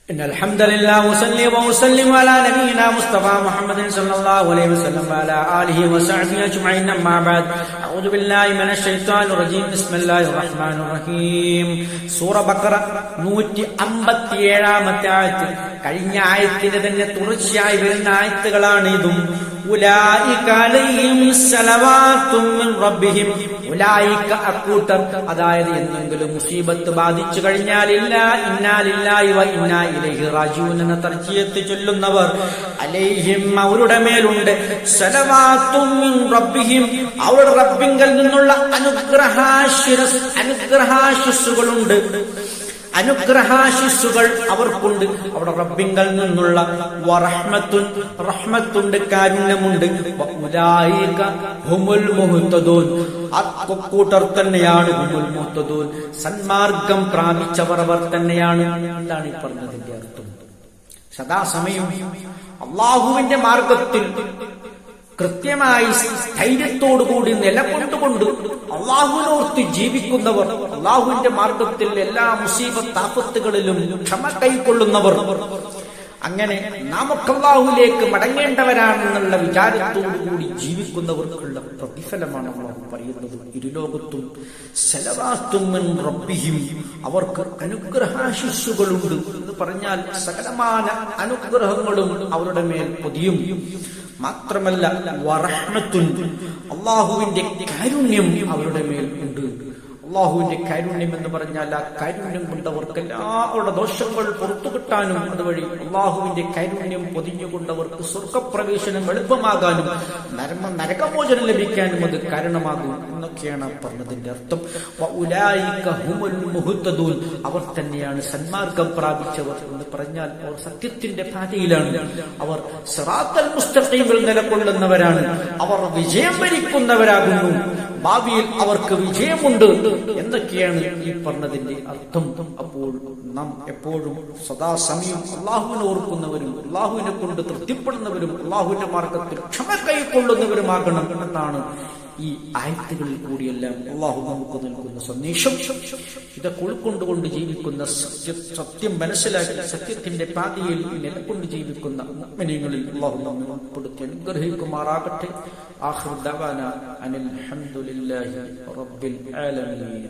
إن الحمد لله وصلي وسلم على نبينا مصطفى محمد صلى الله عليه وسلم وعلى آله وصحبه أجمعين أما بعد أعوذ بالله من الشيطان الرجيم بسم الله الرحمن الرحيم സൂറ ബഖറ 157 ആയത്ത് കഴിഞ്ഞ ആയത്തിന്റെ തന്നെ തുടർച്ചയായി വരുന്ന ആയത്തുകളാണ് ഇതും. ഉലൈക അലൈഹിം സലവാത്തും മിൻ റബ്ബിഹിം, ഉലൈക അക്കൂട്ടർ, അതായത് എന്തെങ്കിലും മുസീബത്ത് ബാധിച്ചു കഴിഞ്ഞാൽ ഇന്നാ ലില്ലാഹി വ ഇന്നാ ഇലൈഹി റാജിഊൻ എന്ന തർജീഹത്ത് ചൊല്ലുന്നവർ, അലൈഹിം അവരുടെ മേലുണ്ട്, സലവാത്തും മിൻ റബ്ബിഹിം അവരുടെ റബ്ബിങ്കൽ നിന്നുള്ള അനുഗ്രഹാശിസ്സുകളുണ്ട്, അനുഗ്രഹാശിസ്സുകൾ അവർക്കുണ്ട്. അവിടെ റബ്ബിങ്കൽ നിന്നുള്ള റഹ്മത്തുണ്ട്, കാരുണ്യമുണ്ട്. ഉലൈക ഹുമുൽ മുഹ്തദൂൻ, അക്കൂട്ടർ തന്നെയാണ് ഹുമുൽ മുഹ്തദൂൻ, സന്മാർഗം പ്രാപിച്ചവർ അവർ തന്നെയാണ്. എന്താണ് ഈ പറഞ്ഞതിന്റെ അർത്ഥം? സദാസമയം അള്ളാഹുവിന്റെ മാർഗത്തിൽ കൃത്യമായി ധൈര്യത്തോടുകൂടി നിലകൊണ്ടുകൊണ്ട് അള്ളാഹുവിനോർത്ത് ജീവിക്കുന്നവർ, അള്ളാഹുവിന്റെ മാർഗത്തിൽ എല്ലാ മുസീബത്ത് ആപത്തുകളിലും ക്ഷമ കൈക്കൊള്ളുന്നവർ, അങ്ങനെ നാമൊക്കെ അള്ളാഹുവിലേക്ക് മടങ്ങേണ്ടവരാണെന്നുള്ള വിചാരത്തോടുകൂടി ജീവിക്കുന്നവർക്കുള്ള പ്രതിഫലമാണ് അള്ളാഹു പറയുന്നത്. ഇരുലോകത്തും സലവാത്തും മിൻ റബ്ബിഹിം, അവർക്ക് അനുഗ്രഹാശിസ്സുകളുണ്ട് എന്ന് പറഞ്ഞാൽ സകലമാന അനുഗ്രഹങ്ങളും അവരുടെ മേൽ പൊതിയും. മാത്രമല്ല വറഹ്മത്തുൻ, അള്ളാഹുവിന്റെ കാരുണ്യം അവരുടെ മേൽ ഉണ്ട്. അള്ളാഹുവിന്റെ കാരുണ്യം എന്ന് പറഞ്ഞാൽ ആ കാരുണ്യം കൊണ്ടവർക്ക് എല്ലാവരുടെ ദോഷങ്ങൾ പുറത്തു കിട്ടാനും അതുവഴി അള്ളാഹുവിന്റെ കാരുണ്യം പൊതിഞ്ഞുകൊണ്ടവർക്ക് സ്വർഗപ്രവേശനം എളുപ്പമാകാനും നരകമോചനം ലഭിക്കാനും അത് കാരണമാകും എന്നൊക്കെയാണ് പറഞ്ഞതിന്റെ അർത്ഥം. ഉലൈക ഹുമുൽ മുഹ്തദൂൻ, അവർ തന്നെയാണ് സന്മാർഗം പ്രാപിച്ചവർ എന്ന് പറഞ്ഞാൽ അവർ സത്യത്തിന്റെ പാതയിലാണ്, അവർ സിറാത്തൽ മുസ്തഖീമിൽ നിലകൊള്ളുന്നവരാണ്, അവർ വിജയം വരിക്കുന്നവരാകുന്നു, ഭാവിയിൽ അവർക്ക് വിജയമുണ്ട് എന്നൊക്കെയാണ് ഈ പറഞ്ഞതിന്റെ അർത്ഥം. അപ്പോൾ നാം എപ്പോഴും സദാസമയം അള്ളാഹുവിനെ ഓർക്കുന്നവരും അള്ളാഹുവിനെ കൊണ്ട് തൃപ്തിപ്പെടുന്നവരും അള്ളാഹുവിന്റെ മാർഗത്തിൽ ക്ഷമ കൈക്കൊള്ളുന്നവരുമാകണം എന്നാണ് ഈ ആയത്തുകളിൽ കൂടിയെല്ലാം അള്ളാഹു നമുക്ക് നൽകുന്ന സന്ദേശം. ഇതൊക്കെ ഉൾക്കൊണ്ടുകൊണ്ട് ജീവിക്കുന്ന, സത്യം മനസ്സിലാക്കി സത്യത്തിന്റെ പാതയിൽ നിലകൊണ്ട് ജീവിക്കുന്ന മുഅ്മിനീങ്ങളിൽ അള്ളാഹു നമ്മെ ഉൾപ്പെടുത്തി അനുഗ്രഹിക്കുമാറാകട്ടെ. ആഖിറു ദഅവാനാ അനിൽ ഹംദുലില്ലാഹി റബ്ബിൽ ആലമീൻ.